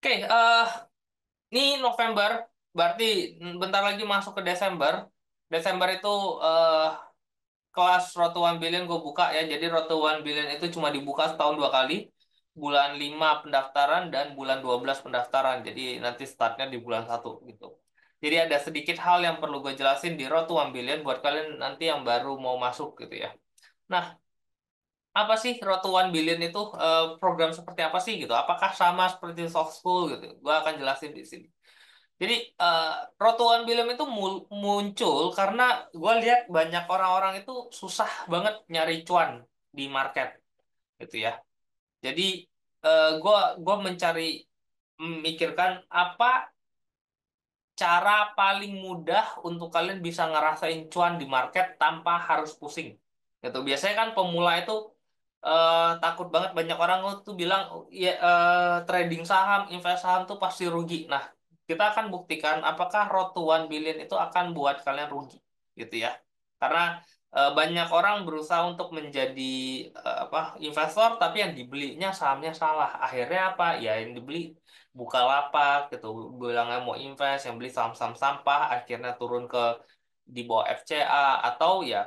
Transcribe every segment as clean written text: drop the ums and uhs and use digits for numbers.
Oke, ini November, berarti bentar lagi masuk ke Desember. Desember itu eh, kelas Roto One Billion gue buka ya. Jadi Roto One Billion itu cuma dibuka setahun dua kali. Bulan 5 pendaftaran dan bulan 12 pendaftaran. Jadi nanti startnya di bulan satu gitu. Jadi ada sedikit hal yang perlu gue jelasin di Roto One Billion buat kalian nanti yang baru mau masuk gitu ya. Nah, apa sih Road to One Billion itu program seperti apa sih gitu? Apakah sama seperti soft school gitu? Gua akan jelasin di sini. Jadi eh, Road to One Billion itu muncul karena gue lihat banyak orang-orang itu susah banget nyari cuan di market gitu ya. Jadi gue mencari memikirkan apa cara paling mudah untuk kalian bisa ngerasain cuan di market tanpa harus pusing. Gitu. Biasanya kan pemula itu takut banget banyak orang tuh bilang ya, trading saham, invest saham tuh pasti rugi. Nah, kita akan buktikan apakah Road to One Billion itu akan buat kalian rugi, gitu ya. Karena banyak orang berusaha untuk menjadi apa investor, tapi yang dibelinya sahamnya salah. Akhirnya apa? Ya yang dibeli Bukalapak gitu, bilangnya mau invest, yang beli saham-saham sampah, akhirnya turun ke di bawah FCA atau ya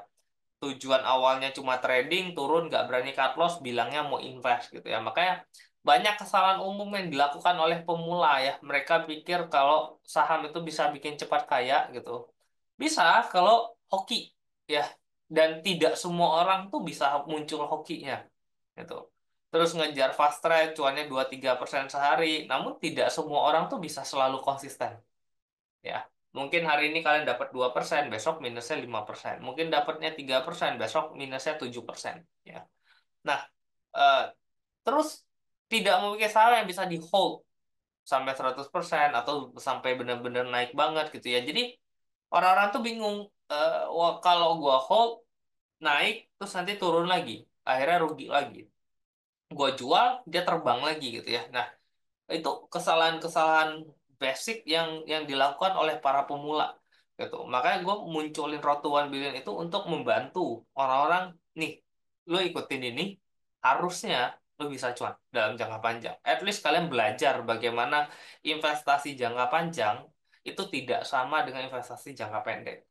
tujuan awalnya cuma trading, turun nggak berani cut loss, bilangnya mau invest gitu ya. Makanya banyak kesalahan umum yang dilakukan oleh pemula ya. Mereka pikir kalau saham itu bisa bikin cepat kaya gitu. Bisa kalau hoki ya. Dan tidak semua orang tuh bisa muncul hokinya gitu. Terus ngejar fast trade, cuannya 2-3% sehari. Namun tidak semua orang tuh bisa selalu konsisten ya. Mungkin hari ini kalian dapat 2%, besok minusnya 5%. Mungkin dapatnya 3%, besok minusnya 7%. Ya. Nah, eh, terus tidak memiliki saham yang bisa di hold sampai 100% atau sampai benar-benar naik banget gitu ya. Jadi orang-orang tuh bingung, wah, kalau gua hold, naik, terus nanti turun lagi. Akhirnya rugi lagi. Gua jual, dia terbang lagi gitu ya. Nah, itu kesalahan-kesalahan basic yang dilakukan oleh para pemula gitu. Makanya gue munculin Road to One Billion itu untuk membantu orang-orang nih, lo ikutin ini harusnya lo bisa cuan dalam jangka panjang. At least kalian belajar bagaimana investasi jangka panjang itu tidak sama dengan investasi jangka pendek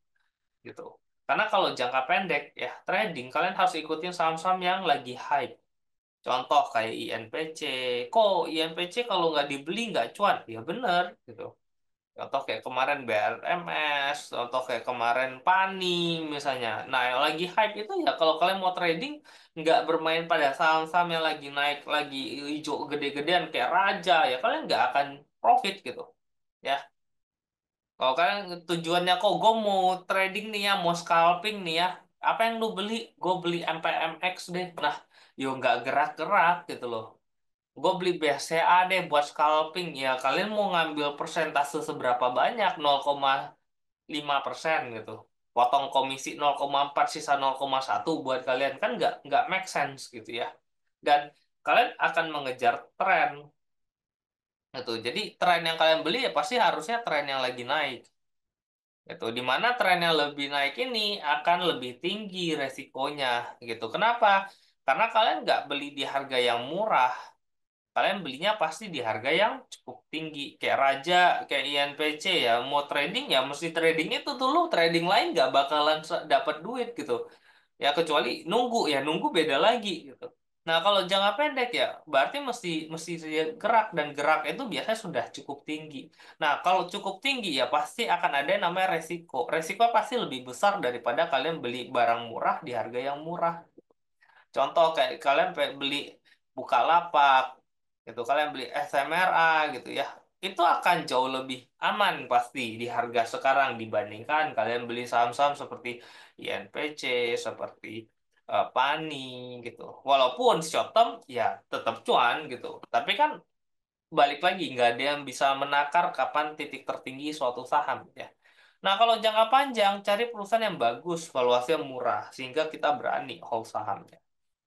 gitu. Karena kalau jangka pendek ya trading kalian harus ikutin saham-saham yang lagi hype. Contoh kayak INPC, kok INPC kalau nggak dibeli nggak cuan? Ya bener gitu. Contoh kayak kemarin BRMS, contoh kayak kemarin Pani misalnya. Nah yang lagi hype itu ya kalau kalian mau trading nggak bermain pada saham-saham yang lagi naik, lagi hijau gede-gedean kayak Raja ya kalian nggak akan profit gitu. Ya, kalau kalian tujuannya kok gue mau trading nih ya, mau scalping nih ya, apa yang lu beli? Gue beli MPMX deh. Nah, yo nggak gerak-gerak gitu loh. Gue beli BCA deh buat scalping. Ya, kalian mau ngambil persentase seberapa banyak? 0,5% gitu. Potong komisi 0,4 sisa 0,1 buat kalian. Kan nggak make sense gitu ya. Dan kalian akan mengejar tren gitu. Jadi tren yang kalian beli ya pasti harusnya tren yang lagi naik. Gitu. Di mana tren yang lebih naik ini akan lebih tinggi resikonya gitu. Kenapa? Karena kalian nggak beli di harga yang murah, kalian belinya pasti di harga yang cukup tinggi. Kayak Raja, kayak INPC ya, mau trading ya mesti trading itu dulu, trading lain nggak bakalan dapat duit gitu. Ya kecuali nunggu ya, nunggu beda lagi gitu. Nah, kalau jangka pendek ya berarti mesti mesti gerak dan gerak itu biasanya sudah cukup tinggi. Nah, kalau cukup tinggi ya pasti akan ada yang namanya resiko. Resiko pasti lebih besar daripada kalian beli barang murah di harga yang murah. Contoh kayak kalian beli Bukalapak, gitu kalian beli SMRA gitu ya. Itu akan jauh lebih aman pasti di harga sekarang dibandingkan kalian beli saham-saham seperti INPC, seperti Pani gitu. Walaupun short term ya tetap cuan gitu. Tapi kan balik lagi nggak ada yang bisa menakar kapan titik tertinggi suatu saham ya. Nah, kalau jangka panjang cari perusahaan yang bagus, valuasinya murah sehingga kita berani hold sahamnya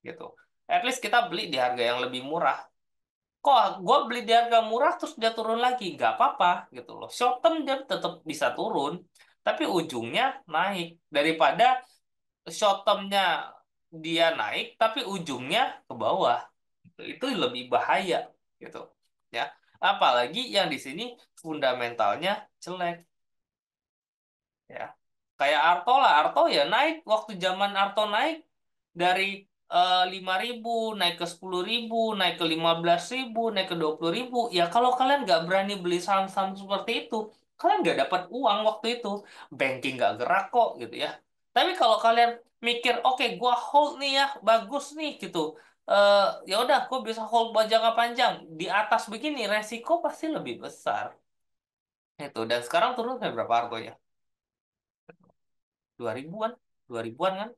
gitu. At least kita beli di harga yang lebih murah. Kok gue beli di harga murah terus dia turun lagi? Nggak apa-apa gitu loh. Short term dia tetap bisa turun, tapi ujungnya naik. Daripada short termnya dia naik, tapi ujungnya ke bawah. Itu lebih bahaya gitu. Ya. Apalagi yang di sini fundamentalnya jelek. Ya, kayak Arto lah. Arto ya naik waktu zaman Arto naik dari 5.000 naik ke 10.000 naik ke 15.000 naik ke 20.000. Ya kalau kalian nggak berani beli saham-saham seperti itu, kalian nggak dapat uang waktu itu. Banking nggak gerak kok gitu ya. Tapi kalau kalian mikir, oke, gua hold nih ya, bagus nih gitu. eh Ya udah, gua bisa hold buat jangka panjang. Di atas begini resiko pasti lebih besar. Itu, dan sekarang turun kayak berapa harganya? 2000-an, 2000-an kan?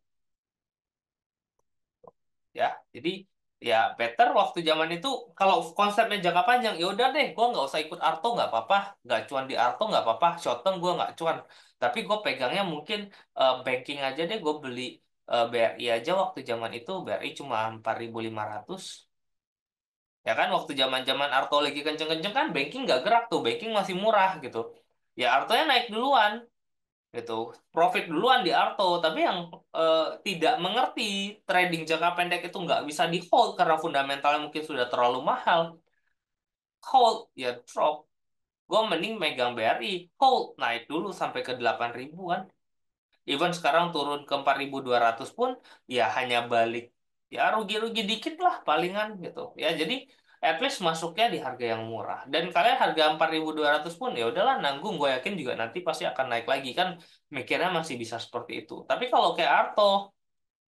Ya, jadi ya better waktu zaman itu kalau konsepnya jangka panjang ya udah deh, gue nggak usah ikut Arto nggak apa-apa, nggak cuan di Arto nggak apa-apa, short term gue nggak cuan, tapi gue pegangnya mungkin banking aja deh, gue beli BRI aja waktu zaman itu BRI cuma 4.500. Ya kan waktu zaman-zaman Arto lagi kenceng-kenceng kan banking nggak gerak tuh, banking masih murah gitu. Ya Artonya naik duluan gitu, profit duluan di Arto, tapi yang tidak mengerti trading jangka pendek itu nggak bisa di hold karena fundamentalnya mungkin sudah terlalu mahal, hold ya drop. Gue mending megang BRI, hold naik dulu sampai ke 8.000-an. Even sekarang turun ke 4.200 pun ya hanya balik, ya rugi-rugi dikit lah palingan gitu ya. Jadi at least masuknya di harga yang murah, dan kalian harga 4.200 pun ya udahlah nanggung, gue yakin juga nanti pasti akan naik lagi kan, mikirnya masih bisa seperti itu. Tapi kalau kayak Arto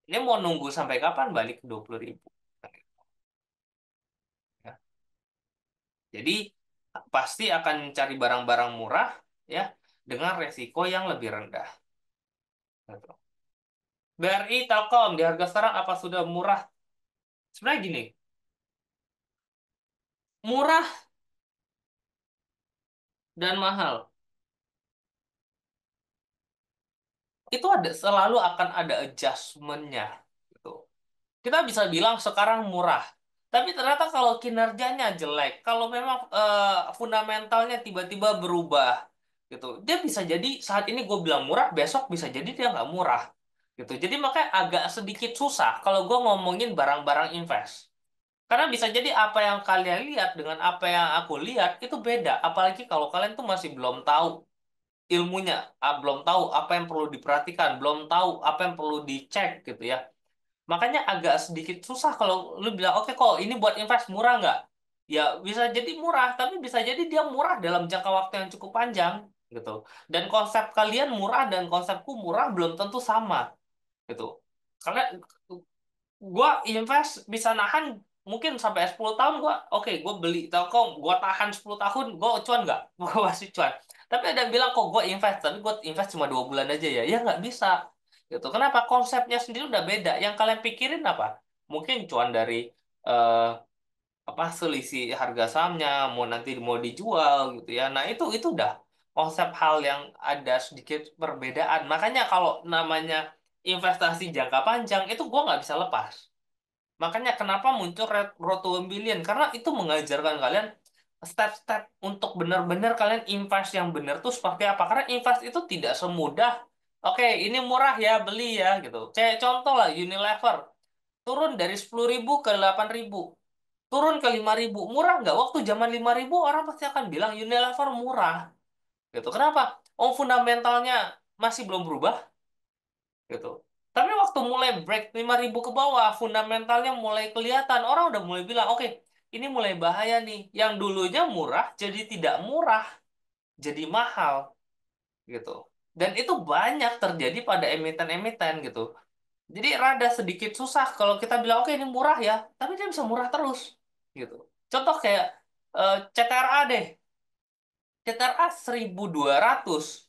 ini mau nunggu sampai kapan balik ke 20.000 ya. Jadi pasti akan cari barang-barang murah ya dengan resiko yang lebih rendah gitu. BRI Telkom di harga sekarang apa sudah murah? Sebenarnya gini, murah dan mahal itu ada, selalu akan ada adjustment-nya gitu. Kita bisa bilang sekarang murah, tapi ternyata kalau kinerjanya jelek, kalau memang fundamentalnya tiba-tiba berubah gitu, dia bisa jadi saat ini gue bilang murah, besok bisa jadi dia nggak murah gitu. Jadi makanya agak sedikit susah kalau gue ngomongin barang-barang invest. Karena bisa jadi apa yang kalian lihat dengan apa yang aku lihat itu beda. Apalagi kalau kalian tuh masih belum tahu ilmunya, belum tahu apa yang perlu diperhatikan, belum tahu apa yang perlu dicek gitu ya. Makanya agak sedikit susah kalau lu bilang, oke kok ini buat invest murah nggak? Ya bisa jadi murah, tapi bisa jadi dia murah dalam jangka waktu yang cukup panjang gitu. Dan konsep kalian murah dan konsepku murah belum tentu sama gitu. Karena gua invest bisa nahan mungkin sampai 10 tahun, gua oke, gua beli Telkom, gua tahan 10 tahun, gua cuan nggak? Gua masih cuan. Tapi ada yang bilang kok gua invest, tapi gua invest cuma 2 bulan aja ya. Ya nggak bisa. Gitu. Kenapa? Konsepnya sendiri udah beda. Yang kalian pikirin apa? Mungkin cuan dari eh, apa selisih harga sahamnya, mau nanti mau dijual gitu ya. Nah, itu udah konsep hal yang ada sedikit perbedaan. Makanya kalau namanya investasi jangka panjang itu gua nggak bisa lepas. Makanya kenapa muncul Road to 1 Billion? Karena itu mengajarkan kalian step-step untuk benar-benar kalian invest yang benar tuh seperti apa. Karena invest itu tidak semudah, oke, ini murah ya, beli ya gitu. Kayak contoh lah Unilever, turun dari 10.000 ke 8.000, turun ke 5.000. Murah nggak? Waktu zaman 5.000 orang pasti akan bilang Unilever murah. Gitu. Kenapa? Oh, fundamentalnya masih belum berubah gitu. Tapi waktu mulai break 5.000 ke bawah, fundamentalnya mulai kelihatan. Orang udah mulai bilang, oke, ini mulai bahaya nih. Yang dulunya murah jadi tidak murah, jadi mahal gitu. Dan itu banyak terjadi pada emiten-emiten gitu. Jadi rada sedikit susah kalau kita bilang, oke, ini murah ya, tapi dia bisa murah terus gitu. Contoh kayak CTRA deh. CTRA 1.200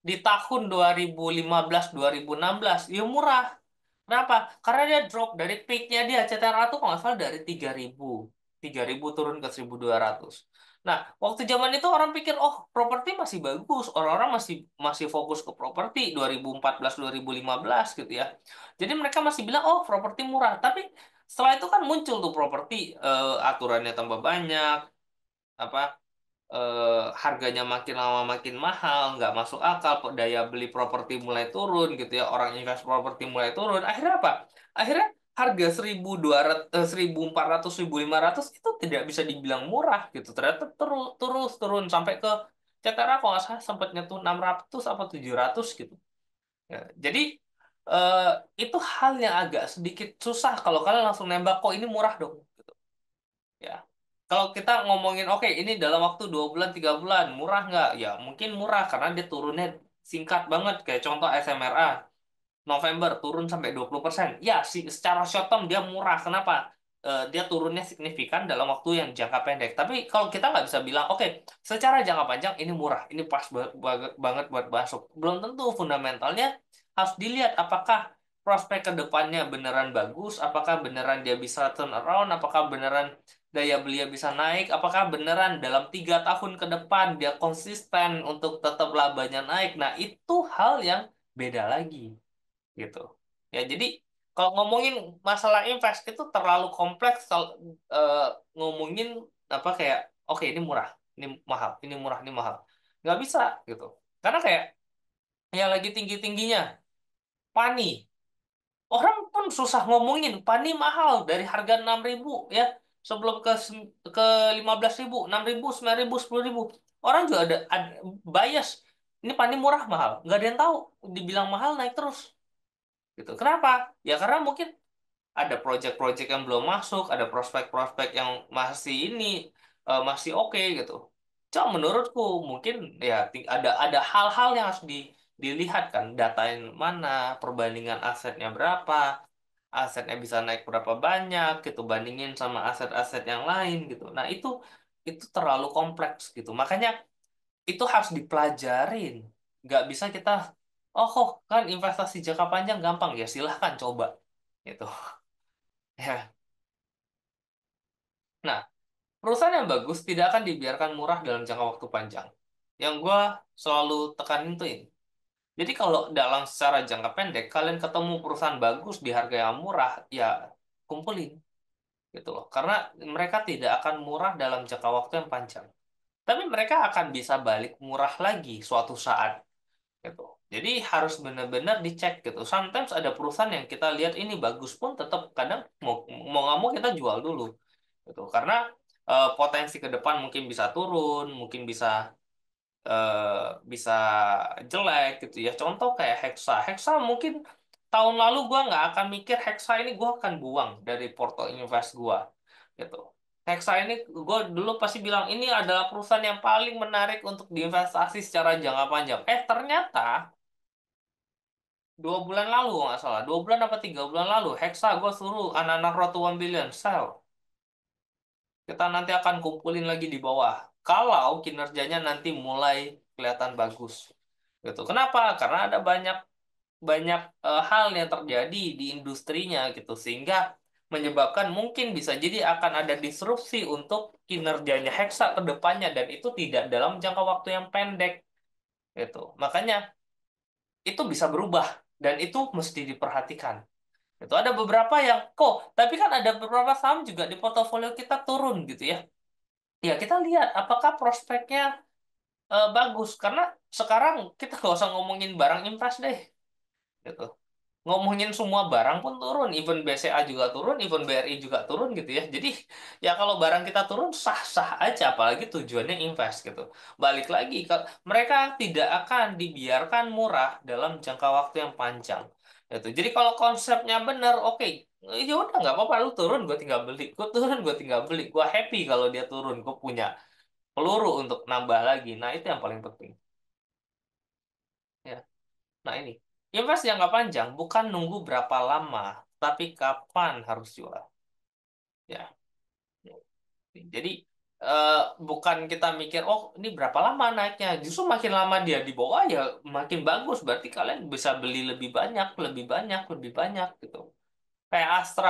di tahun 2015-2016, ya murah. Kenapa? Karena dia drop dari peaknya dia, CTRA tuh kalau nggak salah dari 3.000 turun ke 1.200. Nah, waktu zaman itu orang pikir, oh properti masih bagus, orang-orang masih masih fokus ke properti 2014-2015 gitu ya. Jadi mereka masih bilang, oh properti murah. Tapi setelah itu kan muncul tuh properti, aturannya tambah banyak, apa harganya makin lama makin mahal, nggak masuk akal, daya beli properti mulai turun gitu ya, orang invest properti mulai turun. Akhirnya apa? Akhirnya harga 1.200, 1.400, 1.500 itu tidak bisa dibilang murah gitu. Ternyata terus terus turun sampai ke CTRA kalau nggak salah sempat nyentuh 600 apa 700 gitu. Ya, jadi eh, itu hal yang agak sedikit susah kalau kalian langsung nembak kok ini murah dong. Ya. Kalau kita ngomongin oke ini dalam waktu 2 bulan 3 bulan murah nggak? Ya mungkin murah karena dia turunnya singkat banget kayak contoh SMRA. November turun sampai 20%. Ya, secara short term dia murah. Kenapa? Dia turunnya signifikan dalam waktu yang jangka pendek. Tapi kalau kita nggak bisa bilang, oke, secara jangka panjang ini murah, ini pas banget buat masuk. Belum tentu fundamentalnya harus dilihat apakah prospek ke depannya beneran bagus, apakah beneran dia bisa turn around, apakah beneran daya belinya bisa naik, apakah beneran dalam 3 tahun ke depan dia konsisten untuk tetap labanya naik. Nah, itu hal yang beda lagi gitu. Ya, jadi kalau ngomongin masalah invest itu terlalu kompleks kalau eh, ngomongin apa kayak oke ini murah, ini mahal, ini murah, ini mahal. Nggak bisa gitu. Karena kayak ya lagi tinggi-tingginya Pani. Orang pun susah ngomongin Pani mahal dari harga 6.000 ya sebelum ke 15.000, 6.000, 9.000, 10.000. Orang juga ada bias. Ini Pani murah mahal. Nggak ada yang tahu. Dibilang mahal naik terus gitu. Kenapa? Ya karena mungkin ada project-project yang belum masuk, ada prospek-prospek yang masih ini masih oke gitu. Cuma menurutku mungkin ya ada hal-hal yang harus dilihat kan, datain mana, perbandingan asetnya berapa, asetnya bisa naik berapa banyak gitu, bandingin sama aset-aset yang lain gitu. Nah itu terlalu kompleks gitu. Makanya itu harus dipelajarin. Nggak bisa kita, oh kok kan investasi jangka panjang gampang ya silahkan coba gitu. Ya. Nah, perusahaan yang bagus tidak akan dibiarkan murah dalam jangka waktu panjang. Yang gue selalu tekanin tuh ini. Jadi kalau dalam secara jangka pendek, kalian ketemu perusahaan bagus di harga yang murah, ya kumpulin gitu loh. Karena mereka tidak akan murah dalam jangka waktu yang panjang. Tapi mereka akan bisa balik murah lagi suatu saat gitu. Jadi harus benar-benar dicek gitu. Sometimes ada perusahaan yang kita lihat ini bagus pun tetap kadang mau mau nggak mau kita jual dulu gitu. Karena potensi ke depan mungkin bisa turun, mungkin bisa jelek gitu ya. Contoh kayak Hexa. Hexa mungkin tahun lalu gua nggak akan mikir Hexa ini gua akan buang dari porto invest gua gitu. Hexa ini gue dulu pasti bilang ini adalah perusahaan yang paling menarik untuk diinvestasi secara jangka panjang. Ternyata 2 bulan lalu kalau nggak salah, 2 bulan apa 3 bulan lalu, Hexa gue suruh anak-anak Roto 1 billion sell. Kita nanti akan kumpulin lagi di bawah. Kalau kinerjanya nanti mulai kelihatan bagus. Gitu. Kenapa? Karena ada banyak banyak hal yang terjadi di industrinya gitu sehingga menyebabkan mungkin bisa jadi akan ada disrupsi untuk kinerjanya Hexa ke depannya dan itu tidak dalam jangka waktu yang pendek gitu. Makanya itu bisa berubah dan itu mesti diperhatikan. Itu ada beberapa yang kok, tapi kan ada beberapa saham juga di portofolio kita turun gitu ya. Ya kita lihat apakah prospeknya bagus karena sekarang kita nggak usah ngomongin barang invest deh gitu. Ngomongin semua barang pun turun, even BCA juga turun, even BRI juga turun gitu ya. Jadi ya kalau barang kita turun sah-sah aja, apalagi tujuannya invest gitu. Balik lagi, mereka tidak akan dibiarkan murah dalam jangka waktu yang panjang. Gitu. Jadi kalau konsepnya benar, oke, ya udah nggak apa-apa lu turun, gue tinggal beli, gue turun, gue tinggal beli, gue happy kalau dia turun, gue punya peluru untuk nambah lagi. Nah itu yang paling penting. Ya. Nah ini, invest jangka panjang bukan nunggu berapa lama, tapi kapan harus jual. Ya, jadi eh, bukan kita mikir, oh ini berapa lama naiknya. Justru makin lama dia di bawah ya makin bagus. Berarti kalian bisa beli lebih banyak, lebih banyak, lebih banyak gitu. Kayak Astra.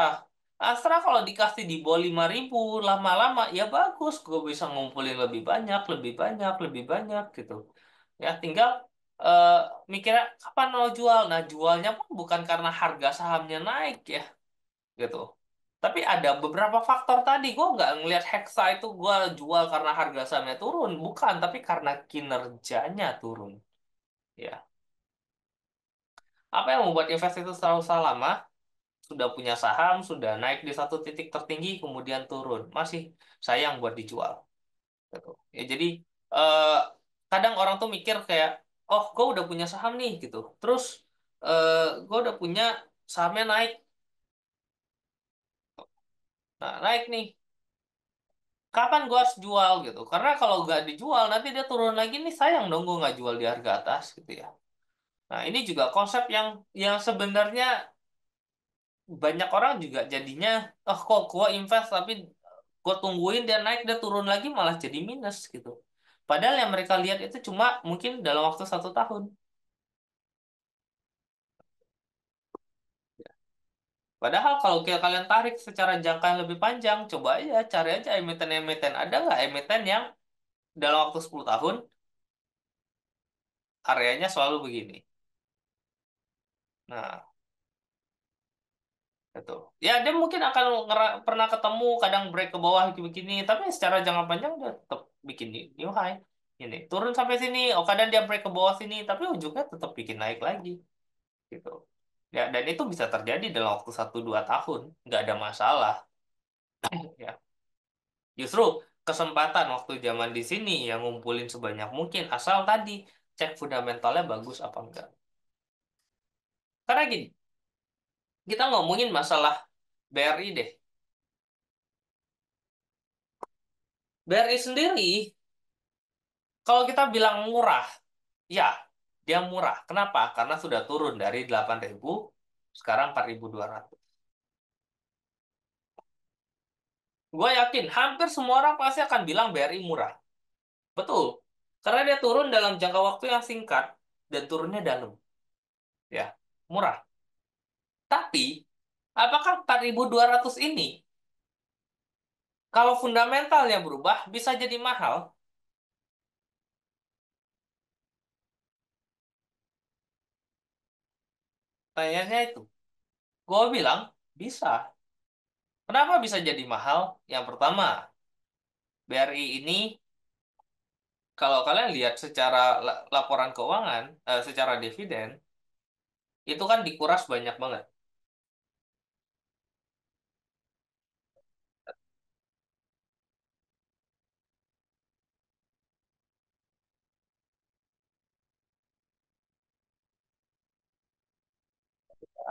Astra kalau dikasih di bawah 5.000 lama-lama ya bagus. Gue bisa ngumpulin lebih banyak, lebih banyak, lebih banyak gitu. Ya tinggal eh, mikirnya kapan mau jual. Nah jualnya pun bukan karena harga sahamnya naik ya gitu. Tapi ada beberapa faktor tadi. Gue nggak ngelihat Hexa itu gue jual karena harga sahamnya turun. Bukan, tapi karena kinerjanya turun. Ya. Apa yang membuat investasi itu selalu salah lama? sudah punya saham, sudah naik di satu titik tertinggi, kemudian turun, masih sayang buat dijual. Gitu. Ya, jadi eh, kadang orang tuh mikir kayak, oh, gue udah punya saham nih, gitu. Terus gue udah punya sahamnya naik, nah naik nih. Kapan gue harus jual gitu? Karena kalau nggak dijual nanti dia turun lagi nih sayang dong gue nggak jual di harga atas gitu ya. Nah ini juga konsep yang sebenarnya banyak orang juga jadinya, oh kok gue invest tapi gue tungguin dia naik dia turun lagi malah jadi minus gitu. Padahal yang mereka lihat itu cuma mungkin dalam waktu 1 tahun. Padahal kalau kalian tarik secara jangka yang lebih panjang, coba aja cari aja emiten-emiten. Ada nggak emiten yang dalam waktu 10 tahun karyanya selalu begini? Nah, itu. Ya, dia mungkin akan pernah ketemu kadang break ke bawah begini, tapi secara jangka panjang dia tetap bikin new high. Ini turun sampai sini, oh kadang dia break ke bawah sini, tapi ujungnya tetap bikin naik lagi, gitu. Ya, dan itu bisa terjadi dalam waktu 1 2 tahun, nggak ada masalah. Ya, justru kesempatan waktu zaman di sini yang ngumpulin sebanyak mungkin, asal tadi cek fundamentalnya bagus apa enggak. Karena gini, kita ngomongin masalah BRI deh. BRI sendiri, kalau kita bilang murah, ya, dia murah. Kenapa? Karena sudah turun dari 8.000 sekarang 4.200. Gue yakin hampir semua orang pasti akan bilang BRI murah. Betul. Karena dia turun dalam jangka waktu yang singkat dan turunnya dalam. Ya, murah. Tapi, apakah 4.200 ini kalau fundamentalnya berubah bisa jadi mahal? Tanyanya itu. Gue bilang bisa. Kenapa bisa jadi mahal? Yang pertama, BRI ini kalau kalian lihat secara laporan keuangan, secara dividen, itu kan dikuras banyak banget.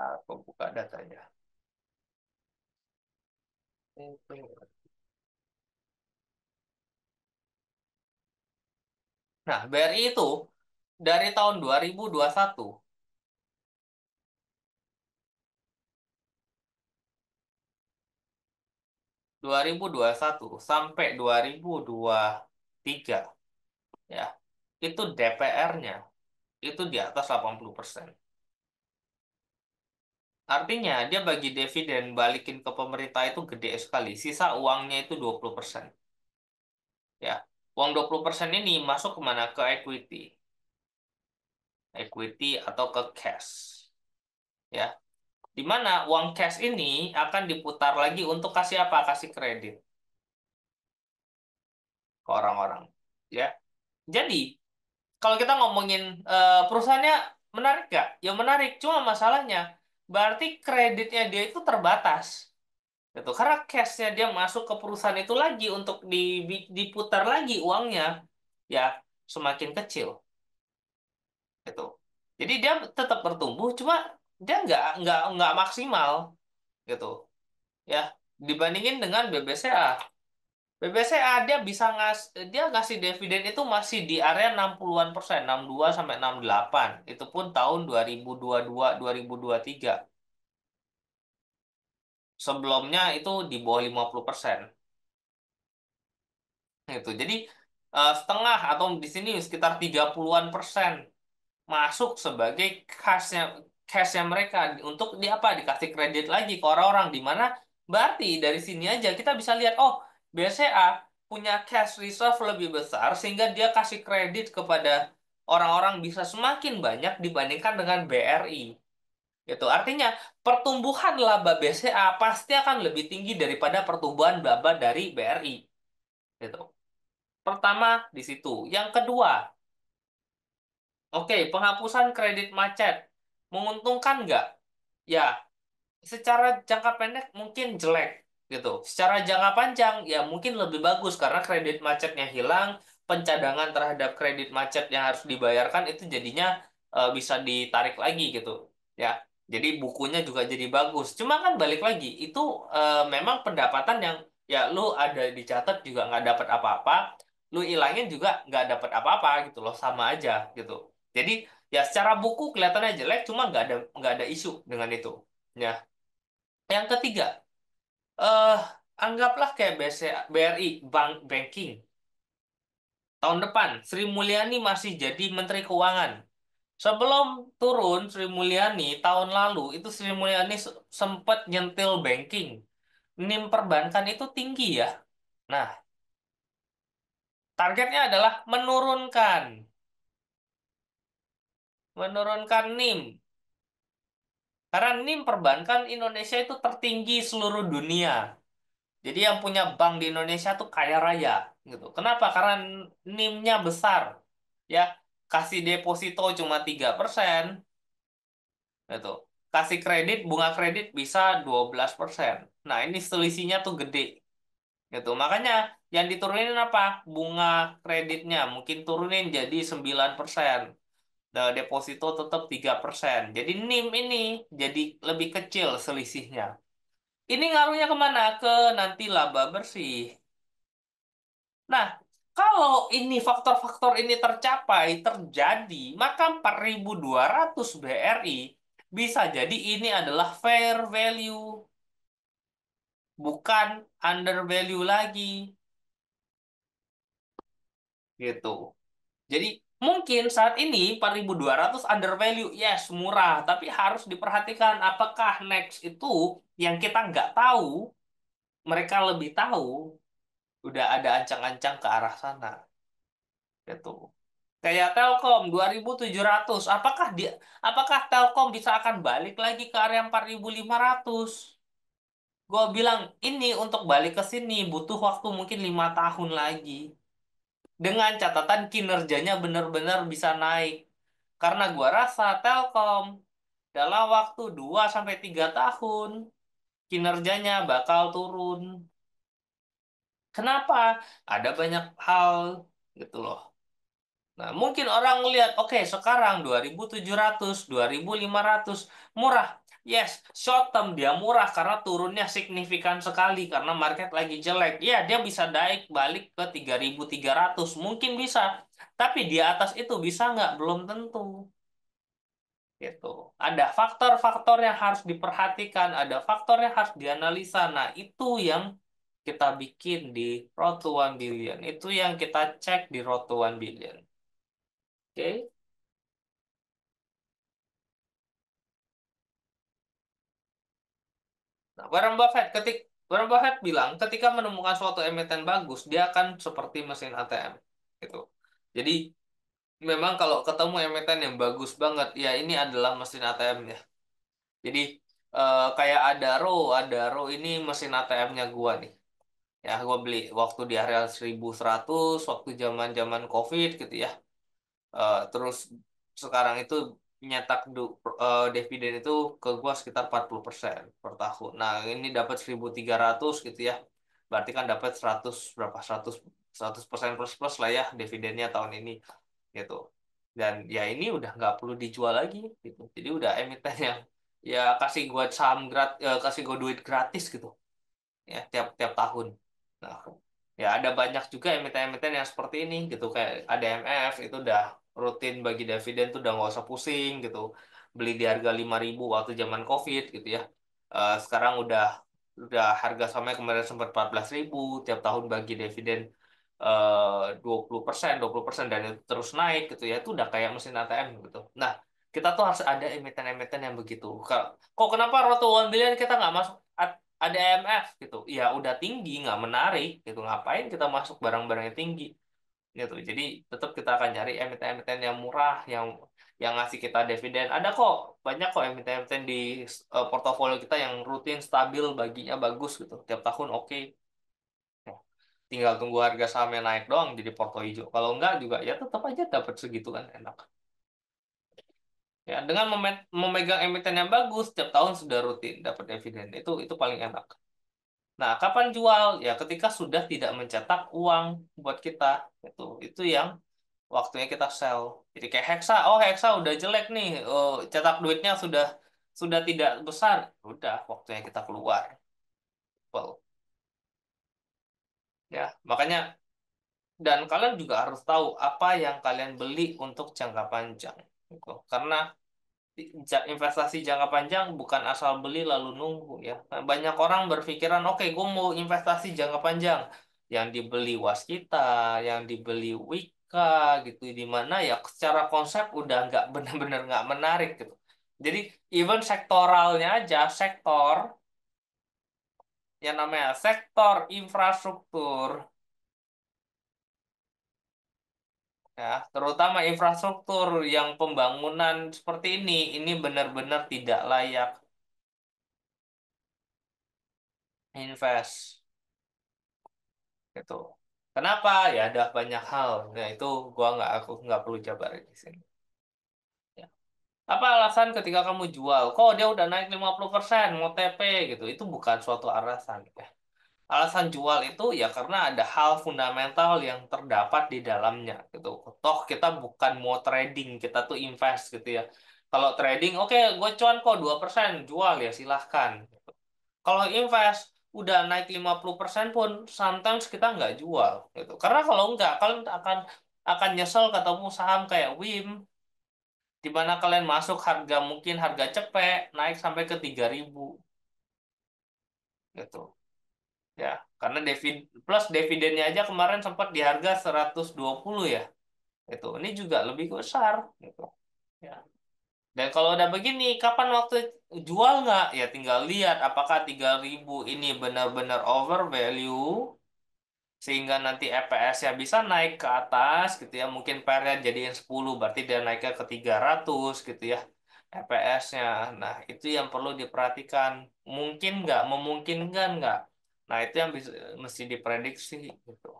Aku buka datanya. Nah, BRI itu dari tahun 2021, 2021 sampai 2023, ya, itu DPR-nya itu di atas 80%. Artinya, dia bagi dividen balikin ke pemerintah itu gede sekali. Sisa uangnya itu 20%. Ya, uang 20% ini masuk kemana? Ke equity. Equity atau ke cash. Ya, di mana uang cash ini akan diputar lagi untuk kasih apa? Kasih kredit ke orang-orang. Ya, jadi kalau kita ngomongin perusahaannya menarik nggak? Ya menarik, cuma masalahnya berarti kreditnya dia itu terbatas. Gitu. Karena cashnya dia masuk ke perusahaan itu lagi untuk diputar lagi uangnya, ya semakin kecil. Gitu. Jadi dia tetap bertumbuh, cuma dia nggak maksimal gitu. Ya, dibandingin dengan BBCA. BBCA dia ngasih dividen itu masih di area 60-an persen, 62 sampai 68. Itu pun tahun 2022 2023. Sebelumnya itu di bawah 50%. Gitu. Jadi setengah atau di sini sekitar 30-an persen masuk sebagai cashnya mereka untuk di apa dikasih kredit lagi ke orang-orang di mana berarti dari sini aja kita bisa lihat oh BCA punya cash reserve lebih besar sehingga dia kasih kredit kepada orang-orang bisa semakin banyak dibandingkan dengan BRI gitu artinya pertumbuhan laba BCA pasti akan lebih tinggi daripada pertumbuhan laba dari BRI gitu pertama di situ yang kedua oke, penghapusan kredit macet. Menguntungkan nggak? Ya, secara jangka pendek mungkin jelek gitu. Secara jangka panjang ya mungkin lebih bagus karena kredit macetnya hilang, pencadangan terhadap kredit macet yang harus dibayarkan itu jadinya bisa ditarik lagi gitu. Ya. Jadi bukunya juga jadi bagus. Cuma kan balik lagi itu memang pendapatan yang ya lu ada dicatat juga nggak dapat apa-apa, lu ilangin juga nggak dapat apa-apa gitu loh, sama aja gitu. Jadi ya secara buku kelihatannya jelek, cuma nggak ada isu dengan itu. Ya. Yang ketiga, eh anggaplah kayak BRI, Bank Banking. Tahun depan, Sri Mulyani masih jadi Menteri Keuangan. Sebelum turun Sri Mulyani, tahun lalu, itu Sri Mulyani sempat nyentil banking. NIM perbankan itu tinggi ya. Nah, targetnya adalah menurunkan NIM. Karena NIM perbankan Indonesia itu tertinggi seluruh dunia. Jadi yang punya bank di Indonesia tuh kaya raya gitu. Kenapa? Karena NIM-nya besar. Ya, kasih deposito cuma 3%, gitu. Kasih kredit, bunga kredit bisa 12%. Nah, ini selisihnya tuh gede gitu. Makanya yang diturunin apa? Bunga kreditnya mungkin turunin jadi 9%. Nah, deposito tetap 3%. Jadi NIM ini jadi lebih kecil selisihnya. Ini ngaruhnya kemana? Ke nanti laba bersih. Nah, kalau ini faktor-faktor ini terjadi, maka 4.200 BRI bisa jadi ini adalah fair value, bukan under value lagi, gitu. Jadi mungkin saat ini 4.200 under value, yes, murah, tapi harus diperhatikan apakah next itu yang kita nggak tahu, mereka lebih tahu, udah ada ancang-ancang ke arah sana, gitu. Kayak Telkom 2.700, apakah Telkom bisa akan balik lagi ke area 4.500? Gue bilang ini untuk balik ke sini butuh waktu mungkin 5 tahun lagi. Dengan catatan kinerjanya benar-benar bisa naik. Karena gua rasa Telkom dalam waktu 2 sampai 3 tahun kinerjanya bakal turun. Kenapa? Ada banyak hal gitu loh. Nah, mungkin orang lihat, oke, sekarang 2.700, 2.500 murah. Yes, short term dia murah karena turunnya signifikan sekali karena market lagi jelek. Ya, dia bisa naik balik ke 3.300, mungkin bisa. Tapi di atas itu bisa nggak? Belum tentu. Gitu. Ada faktor-faktor yang harus diperhatikan, ada faktor yang harus dianalisa. Nah, itu yang kita bikin di Road to 1 Billion. Itu yang kita cek di Road to 1 Billion. Oke? Nah, Warren Buffett bilang ketika menemukan suatu emiten bagus, dia akan seperti mesin ATM. Gitu. Jadi memang kalau ketemu emiten yang bagus banget, ya ini adalah mesin ATM ya. Jadi kayak Adaro ini mesin ATM-nya gua nih. Ya, gua beli waktu di area 1.100, waktu zaman-zaman COVID gitu ya. Terus sekarang itu nyetak dividen itu ke gua sekitar 40% per tahun. Nah, ini dapat 1.300 gitu ya. Berarti kan dapat 100 berapa? 100% plus plus lah ya dividennya tahun ini gitu. Dan ya ini udah nggak perlu dijual lagi gitu. Jadi udah emiten yang ya kasih gua duit gratis gitu ya tiap tiap tahun. Nah, ya ada banyak juga emiten-emiten yang seperti ini gitu kayak ADMF itu udah rutin bagi dividen tuh udah nggak usah pusing gitu. Beli di harga 5.000 waktu zaman COVID gitu ya. Sekarang udah harga samanya kemarin sempat 14.000 tiap tahun bagi dividen 20% dan itu terus naik gitu ya. Itu udah kayak mesin ATM gitu. Nah, kita tuh harus ada emiten-emiten yang begitu. Kok kenapa Roto 1 Billion kita nggak masuk ada AMF gitu? Ya udah tinggi, nggak menarik gitu. Ngapain kita masuk barang-barang yang tinggi gitu. Jadi tetap kita akan nyari emiten-emiten yang murah, yang ngasih kita dividen. Ada kok, banyak kok emiten-emiten di portofolio kita yang rutin, stabil, baginya bagus gitu. Tiap tahun oke. Tinggal tunggu harga sahamnya naik doang jadi porto hijau. Kalau enggak juga ya tetap aja dapat segitu kan enak. Ya, dengan memegang emiten yang bagus, setiap tahun sudah rutin dapat dividen. Itu paling enak. Nah, kapan jual? Ya, ketika sudah tidak mencetak uang buat kita. Itu yang waktunya kita sell. Jadi kayak Hexa, oh Hexa udah jelek nih, oh, cetak duitnya sudah tidak besar. Udah, waktunya kita keluar. Well, ya, makanya dan kalian juga harus tahu apa yang kalian beli untuk jangka panjang. Gitu. Karena investasi jangka panjang bukan asal beli lalu nunggu ya. Nah, banyak orang berpikiran, oke, gue mau investasi jangka panjang. Yang dibeli Waskita, yang dibeli Wika gitu, di mana ya secara konsep udah nggak benar-benar nggak menarik gitu. Jadi even sektoralnya aja, sektor yang namanya sektor infrastruktur ya, terutama infrastruktur yang pembangunan seperti ini benar-benar tidak layak invest gitu. Kenapa? Ya ada banyak hal. Nah itu aku nggak perlu jabarin di sini. Ya. Apa alasan ketika kamu jual? Kok dia udah naik 50% mau TP gitu? Itu bukan suatu alasan. Ya. Alasan jual itu ya karena ada hal fundamental yang terdapat di dalamnya gitu. Toh kita bukan mau trading, kita tuh invest gitu ya. Kalau trading, oke, gue cuan kok 2% jual ya silahkan. Kalau invest udah naik 50% pun sometimes kita nggak jual gitu. Karena kalau nggak kalian akan nyesel ketemu saham kayak WIM di mana kalian masuk harga mungkin harga cepet naik sampai ke 3.000 gitu. Ya, karena plus dividennya aja kemarin sempat di harga 120 ya. Ini juga lebih besar gitu. Ya. Dan kalau udah begini, kapan waktu jual nggak? Ya tinggal lihat apakah 3.000 ini benar-benar over value sehingga nanti EPS-nya bisa naik ke atas gitu ya. Mungkin PR-nya jadiin 10 berarti dia naiknya ke 300 gitu ya. EPS-nya. Nah, itu yang perlu diperhatikan. Mungkin nggak, memungkinkan nggak. Nah, itu yang mesti diprediksi gitu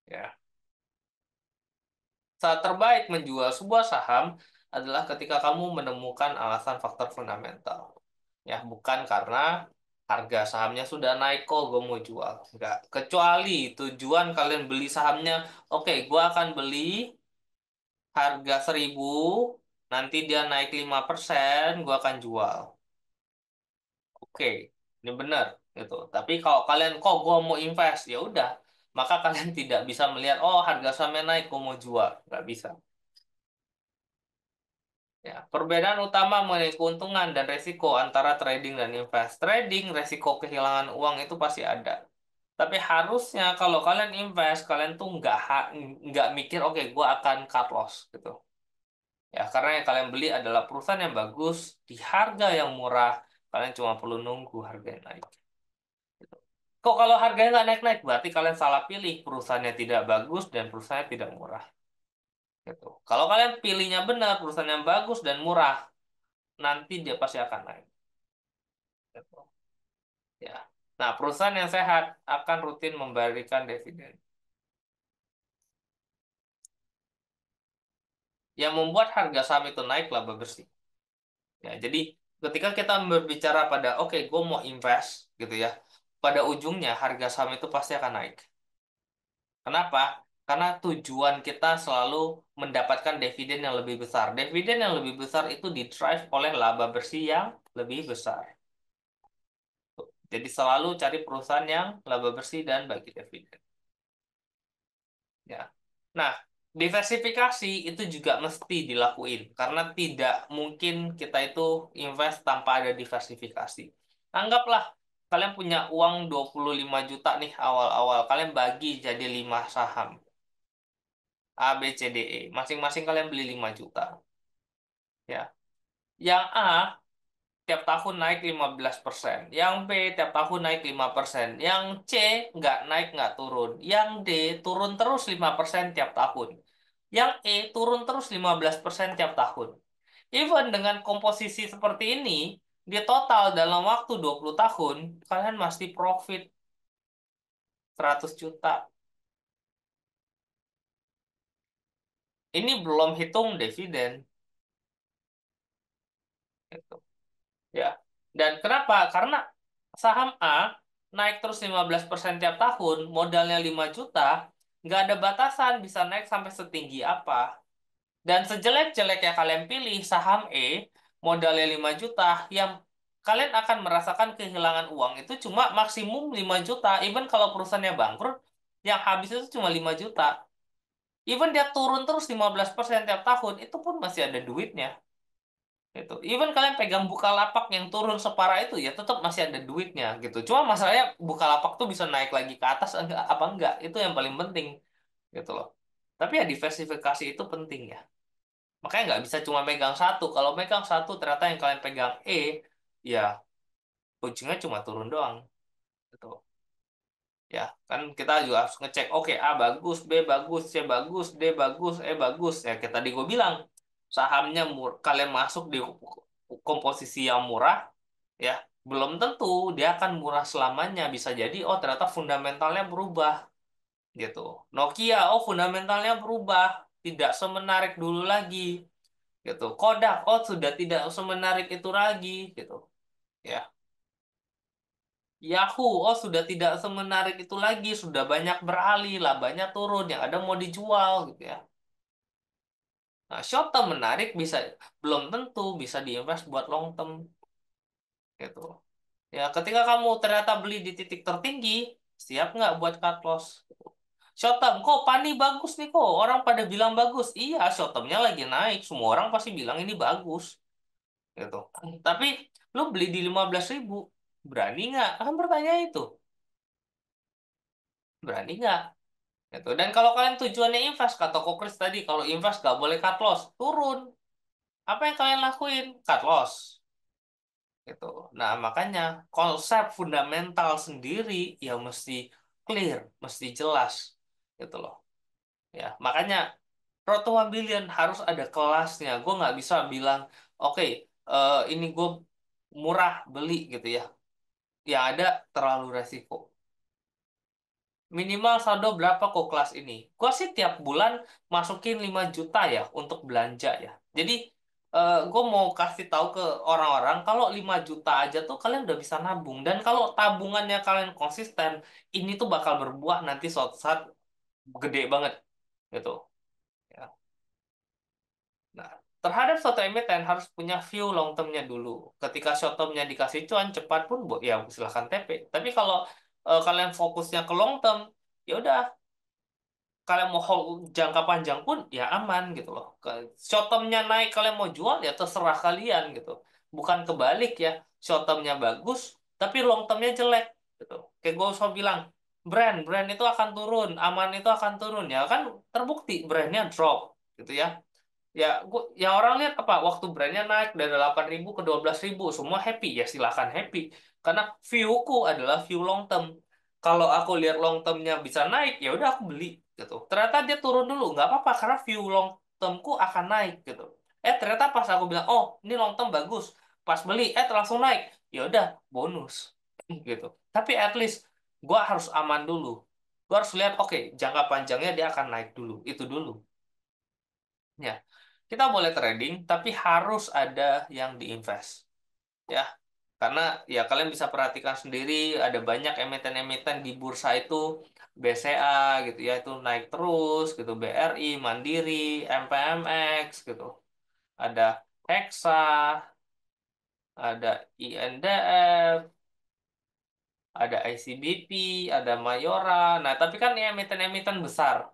ya. Saat terbaik menjual sebuah saham adalah ketika kamu menemukan alasan faktor fundamental. Ya, bukan karena harga sahamnya sudah naik kok gue mau jual. Enggak. Kecuali tujuan kalian beli sahamnya, oke, gue akan beli harga 1.000, nanti dia naik 5%, gue akan jual. Oke, ini benar gitu. Tapi kalau kalian kok gue mau invest, ya udah, maka kalian tidak bisa melihat, oh harga sahamnya naik, gue mau jual. Nggak bisa. Ya, perbedaan utama mengenai keuntungan dan resiko antara trading dan invest. Trading, resiko kehilangan uang itu pasti ada. Tapi harusnya kalau kalian invest, kalian tuh nggak mikir, oke, gue akan cut loss gitu. Ya, karena yang kalian beli adalah perusahaan yang bagus di harga yang murah. Kalian cuma perlu nunggu harganya naik. Gitu. Kok kalau harganya nggak naik-naik, berarti kalian salah pilih. Perusahaannya tidak bagus dan perusahaannya tidak murah. Gitu. Kalau kalian pilihnya benar, perusahaan yang bagus dan murah, nanti dia pasti akan naik. Gitu. Ya. Nah, perusahaan yang sehat akan rutin memberikan dividen. Yang membuat harga saham itu naik laba bersih. Ya, jadi ketika kita berbicara pada, oke, gue mau invest, gitu ya, pada ujungnya harga saham itu pasti akan naik. Kenapa? Karena tujuan kita selalu mendapatkan dividen yang lebih besar. Dividen yang lebih besar itu didrive oleh laba bersih yang lebih besar. Jadi selalu cari perusahaan yang laba bersih dan bagi dividen. Ya. Nah, diversifikasi itu juga mesti dilakuin karena tidak mungkin kita itu invest tanpa ada diversifikasi. Anggaplah kalian punya uang 25 juta nih awal-awal, kalian bagi jadi 5 saham. A, B, C, D, E. Masing-masing kalian beli 5 juta. Ya. Yang A tiap tahun naik 15%. Yang B tiap tahun naik 5%. Yang C nggak naik nggak turun. Yang D turun terus 5% tiap tahun. Yang E turun terus 15% tiap tahun. Even dengan komposisi seperti ini, di total dalam waktu 20 tahun, kalian masih profit 100 juta. Ini belum hitung dividen. Gitu. Ya. Dan kenapa? Karena saham A naik terus 15% tiap tahun, modalnya 5 juta, nggak ada batasan bisa naik sampai setinggi apa. Dan sejelek-jeleknya kalian pilih saham E, modalnya 5 juta, yang kalian akan merasakan kehilangan uang itu cuma maksimum 5 juta. Even kalau perusahaannya bangkrut, yang habis itu cuma 5 juta. Even dia turun terus 15% tiap tahun, itu pun masih ada duitnya. Gitu. Even kalian pegang Bukalapak yang turun separah itu ya tetap masih ada duitnya gitu. Cuma masalahnya Bukalapak tuh bisa naik lagi ke atas enggak apa enggak, itu yang paling penting gitu loh. Tapi ya diversifikasi itu penting ya. Makanya nggak bisa cuma megang satu. Kalau megang satu ternyata yang kalian pegang ya ujungnya cuma turun doang gitu. Ya, kan kita juga harus ngecek, oke, A bagus, B bagus, C bagus, D bagus, E bagus. Ya, kayak tadi gue bilang, sahamnya kalian masuk di komposisi yang murah, ya, belum tentu dia akan murah selamanya. Bisa jadi, oh ternyata fundamentalnya berubah, gitu. Nokia, oh fundamentalnya berubah, tidak semenarik dulu lagi, gitu. Kodak, oh sudah tidak semenarik itu lagi, gitu. Ya. Yahoo, oh sudah tidak semenarik itu lagi, sudah banyak beralih, labanya turun, yang ada mau dijual gitu ya. Nah, short term menarik bisa belum tentu bisa diinvest buat long term gitu. Ya, ketika kamu ternyata beli di titik tertinggi, siap nggak buat cut loss? Short term, kok Pani bagus nih kok, orang pada bilang bagus. Iya, short termnya lagi naik, semua orang pasti bilang ini bagus gitu. Tapi lu beli di 15.000, berani nggak? Akan bertanya itu, berani nggak? Gitu. Dan kalau kalian tujuannya invest, kata Kokris tadi, kalau invest nggak boleh cut loss, turun. Apa yang kalian lakuin? Cut loss. Gitu. Nah, makanya konsep fundamental sendiri ya mesti clear, mesti jelas. Gitu loh. Ya, makanya Road to 1 billion harus ada kelasnya. Gue nggak bisa bilang, oke, ini gue murah beli gitu ya. Yang ada terlalu resiko. Minimal saldo berapa kok kelas ini? Gua sih tiap bulan masukin 5 juta ya untuk belanja ya. Jadi gue mau kasih tahu ke orang-orang kalau 5 juta aja tuh kalian udah bisa nabung. Dan kalau tabungannya kalian konsisten, ini tuh bakal berbuah nanti suatu saat gede banget gitu. Ya. Nah, terhadap suatu emiten harus punya view long termnya dulu. Ketika short termnya dikasih cuan cepat pun ya silahkan TP. Tapi kalau kalian fokusnya ke long term, ya udah kalian mau hold jangka panjang pun ya aman gitu loh. Short term-nya naik kalian mau jual ya terserah kalian gitu. Bukan kebalik ya. Short term-nya bagus tapi long term-nya jelek gitu. Kayak gue selalu bilang, brand itu akan turun, aman itu akan turun ya kan terbukti brandnya drop gitu ya. Ya orang lihat apa waktu brandnya naik dari 8.000 ke 12.000 semua happy ya silahkan happy karena viewku adalah view long term. Kalau aku lihat long termnya bisa naik ya udah aku beli gitu. Ternyata dia turun dulu nggak apa-apa karena view long termku akan naik gitu. Ternyata pas aku bilang oh ini long term bagus pas beli langsung naik ya udah bonus gitu. Tapi at least gua harus aman dulu. Gua harus lihat oke jangka panjangnya dia akan naik dulu itu dulu. Ya, kita boleh trading, tapi harus ada yang diinvest. Ya, karena ya kalian bisa perhatikan sendiri, ada banyak emiten-emiten di bursa itu, BCA gitu ya, itu naik terus gitu, BRI, Mandiri, MPMX gitu. Ada Hexa, ada INDF, ada ICBP, ada Mayora. Nah, tapi kan ini emiten-emiten besar.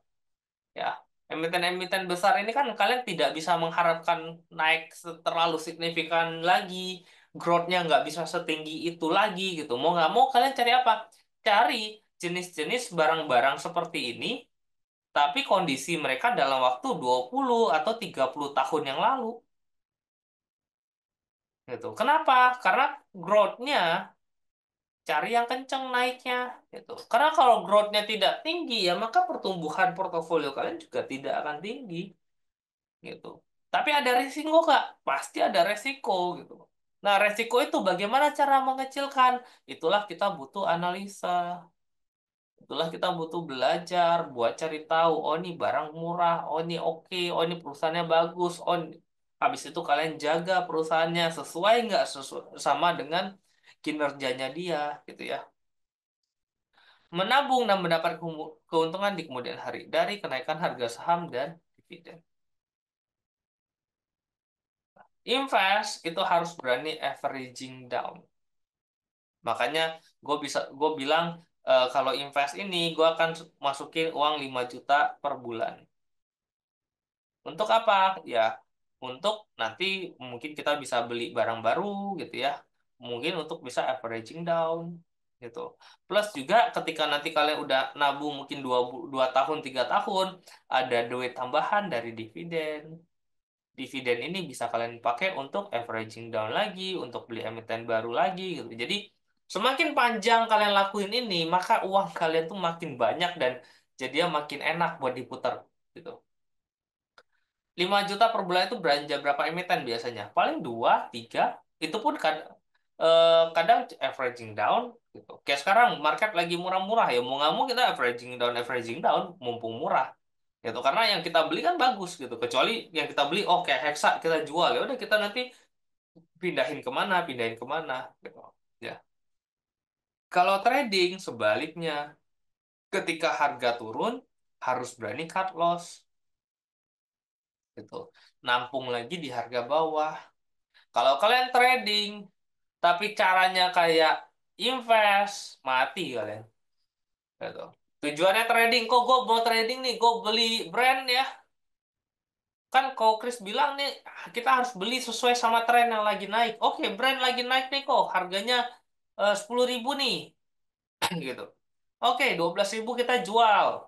Ya, emiten-emiten besar ini kan kalian tidak bisa mengharapkan naik terlalu signifikan lagi, growth-nya nggak bisa setinggi itu lagi gitu. Mau nggak mau kalian cari apa? Cari jenis-jenis barang-barang seperti ini, tapi kondisi mereka dalam waktu 20 atau 30 tahun yang lalu. Gitu. Kenapa? Karena growth-nya cari yang kenceng naiknya. Gitu. Karena kalau growth-nya tidak tinggi, ya maka pertumbuhan portofolio kalian juga tidak akan tinggi. Gitu. Tapi ada resiko nggak? Pasti ada resiko gitu. Nah, resiko itu bagaimana cara mengecilkan? Itulah kita butuh analisa. Itulah kita butuh belajar buat cari tahu, oh ini barang murah, oh ini oke, oh ini perusahaannya bagus, oh Habis itu kalian jaga perusahaannya sesuai nggak sama dengan kinerjanya dia, gitu ya. Menabung dan mendapat keuntungan di kemudian hari dari kenaikan harga saham dan dividen. Invest itu harus berani averaging down. Makanya gue bilang kalau invest ini gue akan masukin uang 5 juta per bulan. Untuk apa? Ya, untuk nanti mungkin kita bisa beli barang baru gitu ya. Mungkin untuk bisa averaging down gitu. Plus juga ketika nanti kalian udah nabung mungkin 2 tahun, 3 tahun, ada duit tambahan dari dividen. Dividen ini bisa kalian pakai untuk averaging down lagi, untuk beli emiten baru lagi gitu. Jadi semakin panjang kalian lakuin ini, maka uang kalian tuh makin banyak dan jadinya makin enak buat diputar gitu. 5 juta per bulan itu belanja berapa emiten biasanya? Paling 2 3 itu pun kadang averaging down gitu. Kayak sekarang market lagi murah-murah ya, mau nggak mau kita averaging down, mumpung murah. Gitu. Karena yang kita beli kan bagus gitu. Kecuali yang kita beli, oh kayak Hexa kita jual. Ya udah kita nanti pindahin kemana gitu. Ya. Kalau trading sebaliknya, ketika harga turun, harus berani cut loss gitu. Nampung lagi di harga bawah. Kalau kalian trading, tapi caranya kayak invest, mati kalian. Gitu. Tujuannya trading, kok gue mau trading nih, gue beli brand ya. Kan kalau Chris bilang nih, kita harus beli sesuai sama tren yang lagi naik. Oke, brand lagi naik nih kok, harganya 10.000 nih, gitu. Oke, 12.000 kita jual.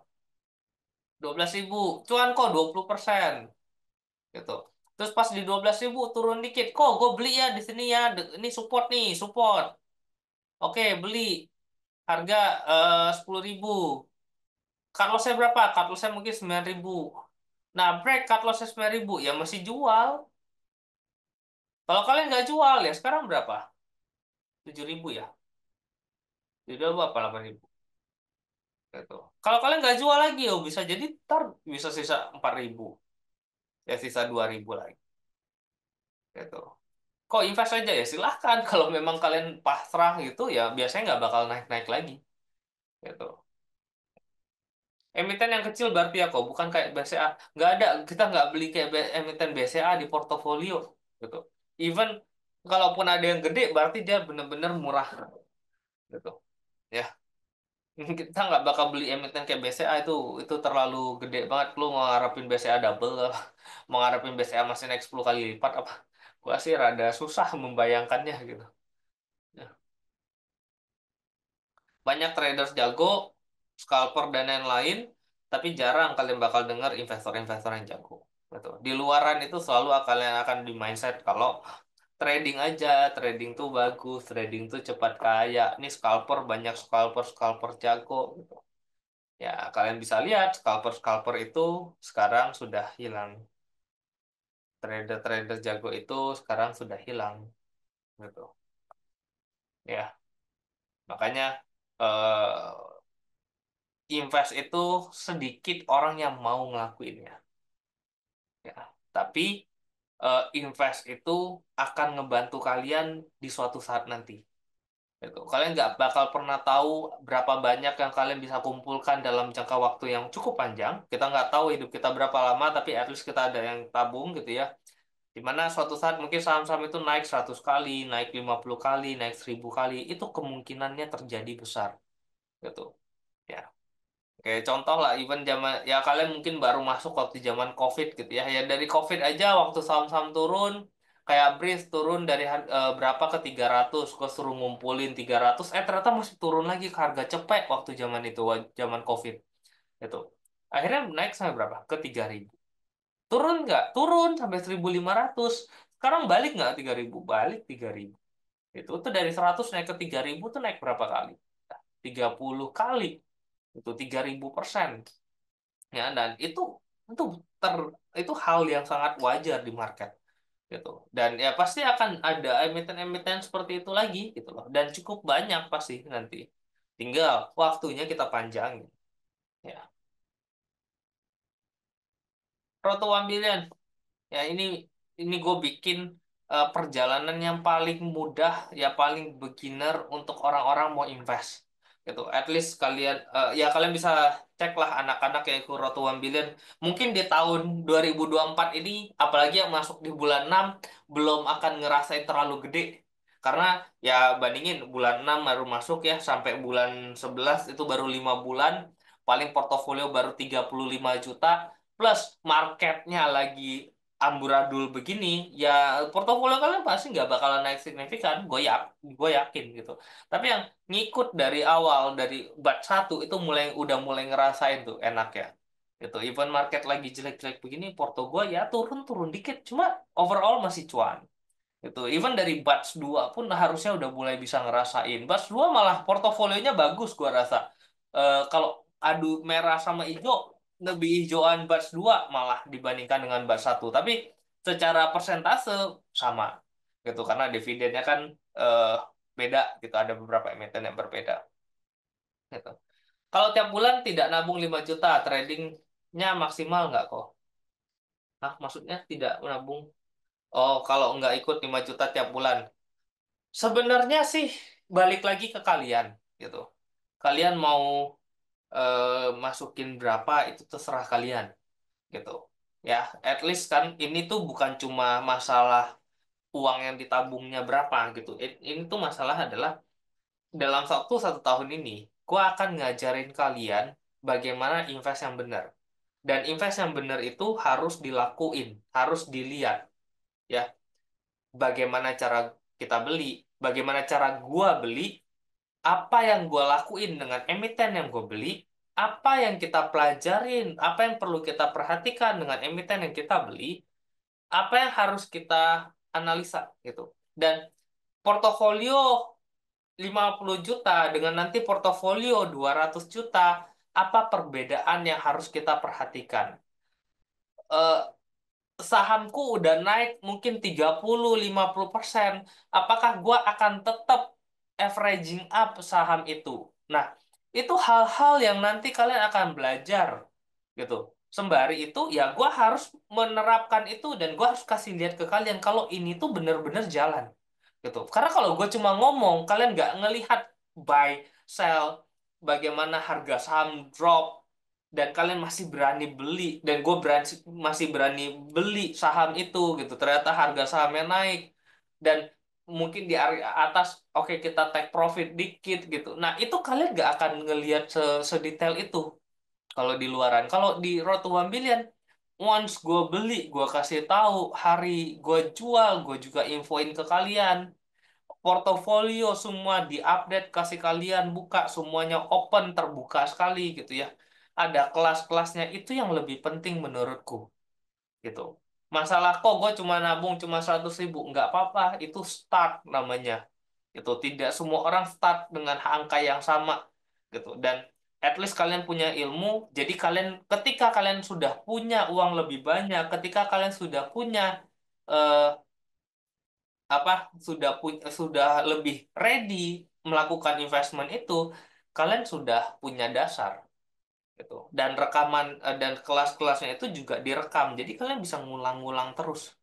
12.000, cuan kok 20%, gitu. Terus pas di 12.000 turun dikit, kok gue beli ya di sini ya, ini support nih, support. Oke, beli. Harga 10.000. Cut loss-nya berapa? Cut loss-nya mungkin 9.000. Nah, break cut loss-nya 9.000, ya masih jual. Kalau kalian nggak jual, ya sekarang berapa? 7.000 ya? 7.000 apa 8.000? Gitu. Kalau kalian nggak jual lagi, oh bisa jadi ntar bisa sisa 4.000. Ya sisa 2.000 lagi. Gitu. Kok invest aja ya silahkan. Kalau memang kalian pasrah gitu, ya biasanya nggak bakal naik-naik lagi. Gitu. Emiten yang kecil berarti ya kok, bukan kayak BCA. Nggak ada, kita nggak beli kayak emiten BCA di portofolio. Gitu. Even kalaupun ada yang gede, berarti dia bener-bener murah. Gitu. Ya. Kita nggak bakal beli emiten kayak BCA itu terlalu gede banget. Lu mau ngarepin BCA double, mau ngarepin BCA masih naik 10 kali lipat apa? Gua sih rada susah membayangkannya gitu. Ya. Banyak traders jago, scalper dan lain-lain, tapi jarang kalian bakal dengar investor-investor yang jago. Gitu. Di luaran itu selalu kalian akan di mindset kalau trading aja, trading tuh bagus, trading tuh cepat kaya. Ini scalper banyak scalper jago. Gitu. Ya, kalian bisa lihat scalper-scalper itu sekarang sudah hilang. Trader-trader jago itu sekarang sudah hilang, gitu. Ya, makanya eh, invest itu sedikit orang yang mau ngelakuinnya. Ya, tapi invest itu akan ngebantu kalian di suatu saat nanti. Gitu. Kalian nggak bakal pernah tahu berapa banyak yang kalian bisa kumpulkan dalam jangka waktu yang cukup panjang. Kita nggak tahu hidup kita berapa lama, tapi at least kita ada yang tabung gitu ya. Dimana suatu saat mungkin saham-saham itu naik 100 kali, naik 50 kali, naik 1.000 kali. Itu kemungkinannya terjadi besar. Gitu. Ya. Kayak contoh lah, even zaman, ya kalian mungkin baru masuk waktu zaman COVID gitu ya. Ya dari COVID aja waktu saham-saham turun, kayak Breeze turun dari berapa ke 300, gue suruh ngumpulin 300, ternyata masih turun lagi ke harga cepek waktu zaman itu, zaman COVID. Gitu. Akhirnya naik sampai berapa? Ke 3.000. Turun nggak? Turun sampai 1.500. Sekarang balik nggak 3.000? Balik 3.000. Itu dari 100 naik ke 3.000 tuh naik berapa kali? 30 kali. Itu 3.000%. Ya, dan itu ter, itu hal yang sangat wajar di market gitu. Dan ya pasti akan ada emiten-emiten seperti itu lagi gitu loh. Dan cukup banyak pasti nanti. Tinggal waktunya kita panjangin. Ya. Roto 1 billion. Ya ini ini gue bikin perjalanan yang paling mudah, ya paling beginner untuk orang-orang mau invest. Gitu. At least kalian, ya kalian bisa cek lah anak-anak yang ikut Roto One Billion. Mungkin di tahun 2024 ini, apalagi yang masuk di bulan 6 belum akan ngerasain terlalu gede. Karena ya bandingin bulan 6 baru masuk ya, sampai bulan 11 itu baru 5 bulan. Paling portofolio baru 35 juta. Plus marketnya lagi amburadul begini, ya portofolio kalian pasti nggak bakalan naik signifikan. Gue yakin gitu. Tapi yang ngikut dari awal dari batch satu itu udah mulai ngerasain tuh enak ya. Gitu. Even market lagi jelek-jelek begini, porto gue ya turun-turun dikit, cuma overall masih cuan. Gitu. Even dari batch 2 pun harusnya udah mulai bisa ngerasain. Batch 2 malah portofolionya bagus gua rasa. Kalau adu merah sama hijau, lebih hijauan batch 2 malah dibandingkan dengan batch satu. Tapi secara persentase sama. Gitu karena dividennya kan eh, beda gitu, ada beberapa emiten yang berbeda. Gitu. Kalau tiap bulan tidak nabung 5 juta, tradingnya maksimal nggak kok? Nah, maksudnya tidak menabung. Oh, kalau nggak ikut 5 juta tiap bulan. Sebenarnya sih balik lagi ke kalian gitu. Kalian mau masukin berapa itu terserah kalian gitu. Ya, at least kan ini tuh bukan cuma masalah uang yang ditabungnya berapa gitu. Ini tuh masalah adalah dalam satu tahun ini, gua akan ngajarin kalian bagaimana invest yang benar. Dan invest yang benar itu harus dilakuin, harus dilihat ya. Bagaimana cara kita beli, bagaimana cara gua beli, apa yang gue lakuin dengan emiten yang gue beli, apa yang kita pelajarin, apa yang perlu kita perhatikan dengan emiten yang kita beli, apa yang harus kita analisa gitu. Dan portofolio 50 juta dengan nanti portofolio 200 juta, apa perbedaan yang harus kita perhatikan? Eh, Sahamku udah naik mungkin 30-50%. Apakah gua akan tetap averaging up saham itu? Nah, itu hal-hal yang nanti kalian akan belajar gitu. Sembari itu ya gua harus menerapkan itu dan gua harus kasih lihat ke kalian kalau ini tuh bener-bener jalan gitu. Karena kalau gue cuma ngomong, kalian nggak ngelihat buy, sell, bagaimana harga saham drop, dan kalian masih berani beli, dan gue masih berani beli saham itu gitu. Ternyata harga sahamnya naik, dan mungkin di area atas, oke kita take profit dikit gitu. Nah itu kalian nggak akan ngelihat sedetail itu kalau di luaran. Kalau di Road to 1 Billion, once gue beli, gue kasih tahu hari gue jual, gue juga infoin ke kalian portofolio semua diupdate, kasih kalian buka semuanya open terbuka sekali gitu ya, ada kelas-kelasnya, itu yang lebih penting menurutku gitu. Masalah kok gue cuma nabung cuma 100.000 nggak apa-apa, itu start namanya. Itu tidak semua orang start dengan angka yang sama gitu. Dan at least kalian punya ilmu, jadi kalian ketika kalian sudah punya uang lebih banyak, ketika kalian sudah punya eh, apa sudah lebih ready melakukan investment itu, kalian sudah punya dasar gitu. Dan rekaman dan kelas-kelasnya itu juga direkam. Jadi kalian bisa ngulang-ngulang terus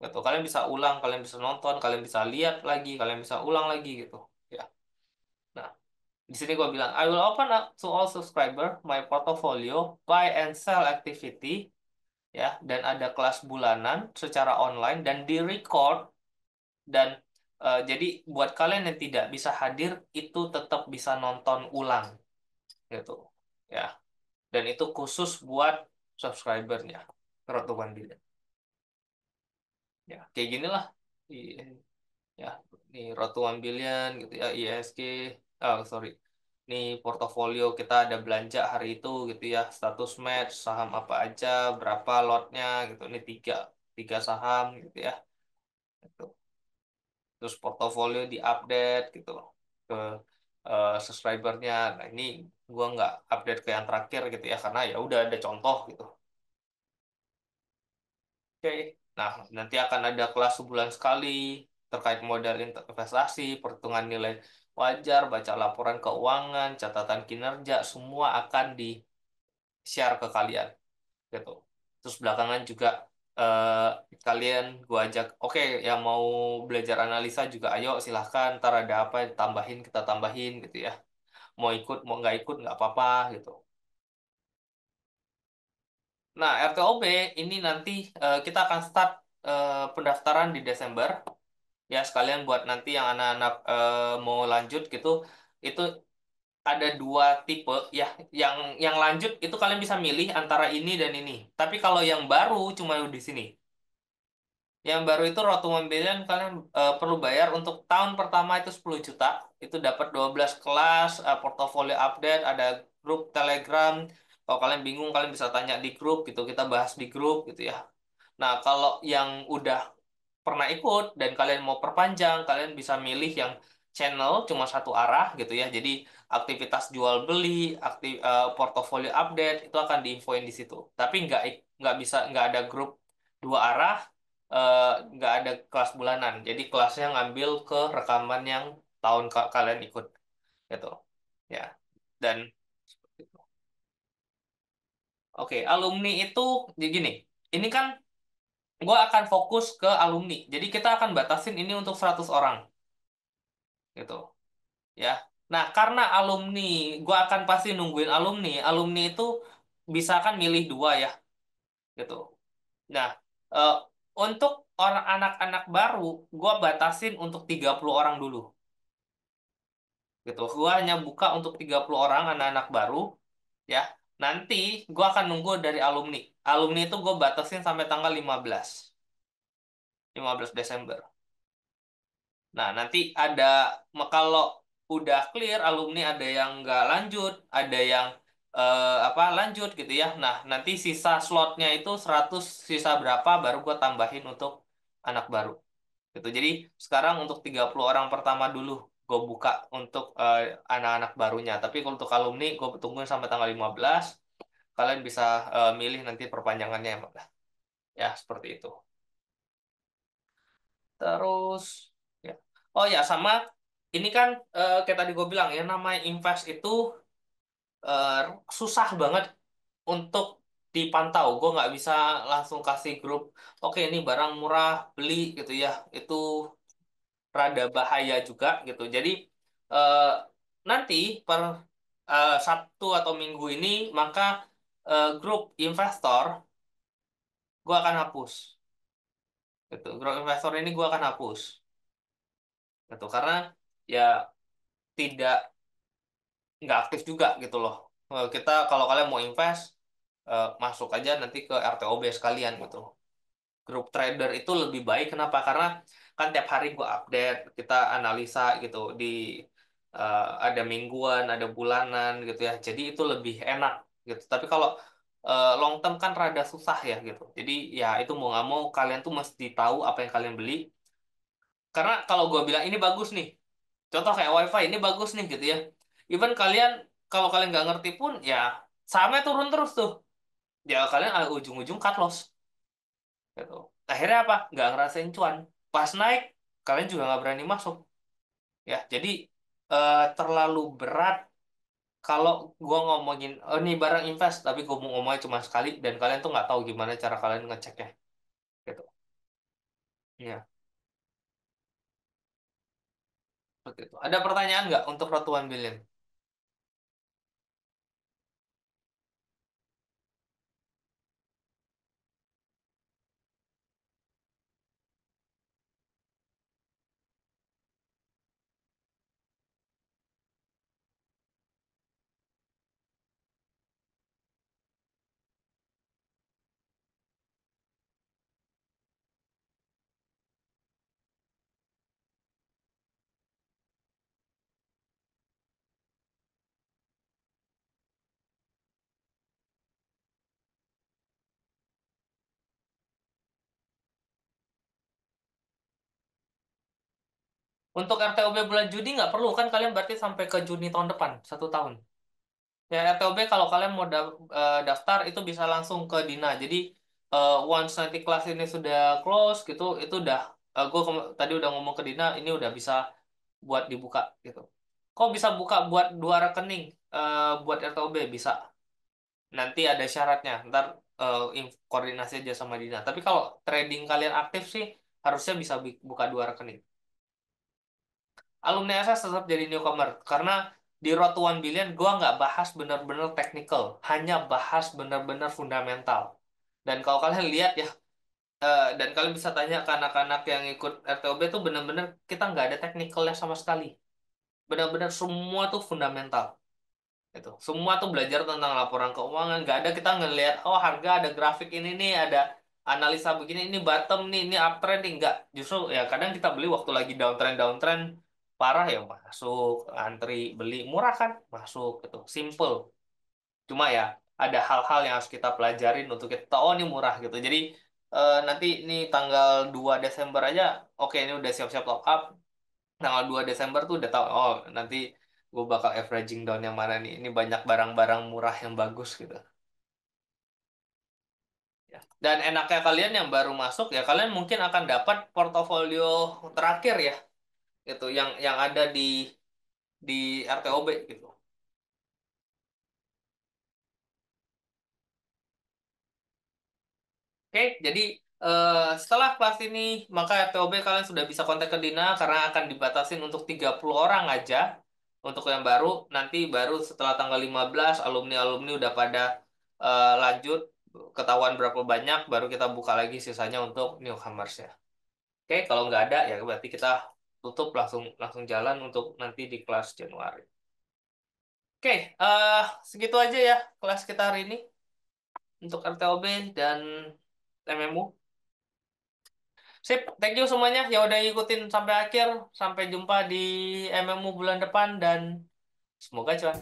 gitu. Kalian bisa ulang, kalian bisa nonton, kalian bisa lihat lagi, kalian bisa ulang lagi gitu. Ya. Nah, di sini gua bilang I will open up to all subscriber my portfolio buy and sell activity ya, dan ada kelas bulanan secara online dan di record. Dan jadi buat kalian yang tidak bisa hadir itu tetap bisa nonton ulang gitu ya. Dan itu khusus buat subscribernya Road to One Billion. Ya, kayak gini lah. Ya, nih Road to One Billion gitu ya, ISG. Oh, sorry. Nih portofolio kita ada belanja hari itu gitu ya, status match, saham apa aja, berapa lotnya gitu. Ini tiga saham gitu ya. Gitu. Terus portofolio diupdate gitu ke subscribernya. Nah ini gua nggak update ke yang terakhir gitu ya karena ya udah ada contoh gitu. Oke. Nah nanti akan ada kelas sebulan sekali terkait modal investasi, perhitungan nilai wajar, baca laporan keuangan, catatan kinerja, semua akan di share ke kalian gitu. Terus belakangan juga eh, kalian gua ajak, oke, yang mau belajar analisa juga ayo silahkan, ntar ada apa tambahin kita tambahin gitu ya, mau ikut mau nggak ikut nggak apa-apa gitu. Nah, RTOB ini nanti kita akan start pendaftaran di Desember ya, sekalian buat nanti yang anak-anak mau lanjut gitu. Itu ada dua tipe ya. Yang lanjut itu kalian bisa milih antara ini dan ini, tapi kalau yang baru cuma di sini. Yang baru itu Road to Mobilian kalian perlu bayar untuk tahun pertama itu 10 juta. Itu dapat 12 kelas, portofolio update, ada grup Telegram. Kalau kalian bingung kalian bisa tanya di grup gitu, kita bahas di grup gitu ya. Nah, kalau yang udah pernah ikut dan kalian mau perpanjang, kalian bisa milih yang channel cuma satu arah gitu ya. Jadi aktivitas jual beli, portofolio update itu akan diinfoin di situ. Tapi nggak ada grup dua arah, eh, nggak ada kelas bulanan. Jadi kelasnya ngambil ke rekaman yang tahun kalian ikut gitu ya. Dan oke, alumni itu jadi gini. Ini kan gue akan fokus ke alumni. Jadi kita akan batasin ini untuk 100 orang gitu ya. Nah, karena alumni, gue akan pasti nungguin alumni. Alumni itu bisa kan milih dua ya gitu. Nah, eh, untuk orang anak-anak baru, gue batasin untuk 30 orang dulu gitu. Gue hanya buka untuk 30 orang anak-anak baru ya. Nanti gue akan nunggu dari alumni. Alumni itu gue batasin sampai tanggal 15 Desember. Nah, nanti kalau udah clear alumni ada yang nggak lanjut, ada yang apa lanjut gitu ya. Nah, nanti sisa slotnya itu 100 sisa berapa baru gue tambahin untuk anak baru. Gitu. Jadi sekarang untuk 30 orang pertama dulu gue buka untuk anak-anak barunya. Tapi kalau untuk alumni gue tungguin sampai tanggal 15. Kalian bisa milih nanti perpanjangannya emang. Ya, seperti itu. Terus ya. Oh ya, sama ini kan kayak tadi gue bilang ya, namanya invest itu eh, susah banget untuk dipantau. Gue nggak bisa langsung kasih grup, oke ini barang murah beli gitu ya. Itu rada bahaya juga gitu. Jadi eh, nanti per Sabtu atau Minggu ini maka grup investor gue akan hapus. Gitu. Grup investor ini gue akan hapus. Gitu. Karena ya tidak nggak aktif juga gitu loh. Kita kalau kalian mau invest masuk aja nanti ke RTOB sekalian gitu. Grup trader itu lebih baik kenapa? Karena kan tiap hari gua update, kita analisa gitu di ada mingguan, ada bulanan gitu ya. Jadi itu lebih enak gitu. Tapi kalau long term kan rada susah ya gitu. Jadi ya itu mau nggak mau kalian tuh mesti tahu apa yang kalian beli. Karena kalau gua bilang ini bagus nih, contoh kayak WiFi ini bagus nih gitu ya. Even kalian kalau kalian nggak ngerti pun ya sahamnya turun terus tuh. Ya kalian ujung-ujung cut loss gitu. Akhirnya apa? Nggak ngerasain cuan. Pas naik kalian juga nggak berani masuk ya. Jadi terlalu berat kalau gua ngomongin oh, ini barang invest tapi gua mau ngomongnya cuma sekali dan kalian tuh nggak tahu gimana cara kalian ngeceknya gitu. Ya, seperti itu. Ada pertanyaan nggak untuk Rotuan Billion? Untuk RTOB bulan Juni nggak perlu kan kalian berarti sampai ke Juni tahun depan 1 tahun. Ya, RTOB kalau kalian mau daftar itu bisa langsung ke Dina. Jadi once nanti kelas ini sudah close gitu, itu udah gue tadi udah ngomong ke Dina, ini udah bisa buat dibuka gitu. Kok bisa buka buat dua rekening buat RTOB bisa. Nanti ada syaratnya. Ntar koordinasi aja sama Dina. Tapi kalau trading kalian aktif sih harusnya bisa buka dua rekening. Alumni SS tetap jadi newcomer karena di Road to One Billion gue nggak bahas bener-bener technical, hanya bahas bener-bener fundamental. Dan kalau kalian lihat ya, dan kalian bisa tanya ke anak-anak yang ikut RTOB tuh bener-bener kita nggak ada technicalnya sama sekali. Bener-bener semua tuh fundamental. Itu semua tuh belajar tentang laporan keuangan. Nggak ada kita ngelihat, oh harga ada grafik ini nih, ada analisa begini, ini bottom nih, ini uptrend nih. Nggak. Justru ya kadang kita beli waktu lagi downtrend parah ya masuk, antri, beli murah kan masuk gitu. Simple. Cuma ya ada hal-hal yang harus kita pelajarin untuk kita tahu oh ini murah gitu. Jadi nanti ini tanggal 2 Desember aja, oke ini udah siap-siap top up. Tanggal 2 Desember tuh udah tahu oh nanti gue bakal averaging down yang mana nih. Ini banyak barang-barang murah yang bagus gitu. Ya. Dan enaknya kalian yang baru masuk ya kalian mungkin akan dapat portofolio terakhir ya gitu yang ada di RTOB gitu. Oke, jadi setelah kelas ini maka RTOB kalian sudah bisa kontak ke Dina karena akan dibatasin untuk 30 orang aja untuk yang baru. Nanti baru setelah tanggal 15 alumni-alumni udah pada lanjut ketahuan berapa banyak baru kita buka lagi sisanya untuk newcomers ya. Oke, kalau nggak ada ya berarti kita tutup langsung langsung jalan untuk nanti di kelas Januari. Oke, segitu aja ya kelas kita hari ini untuk RTOB dan MMU. Sip, thank you semuanya yang udah ngikutin sampai akhir. Sampai jumpa di MMU bulan depan dan semoga cuan.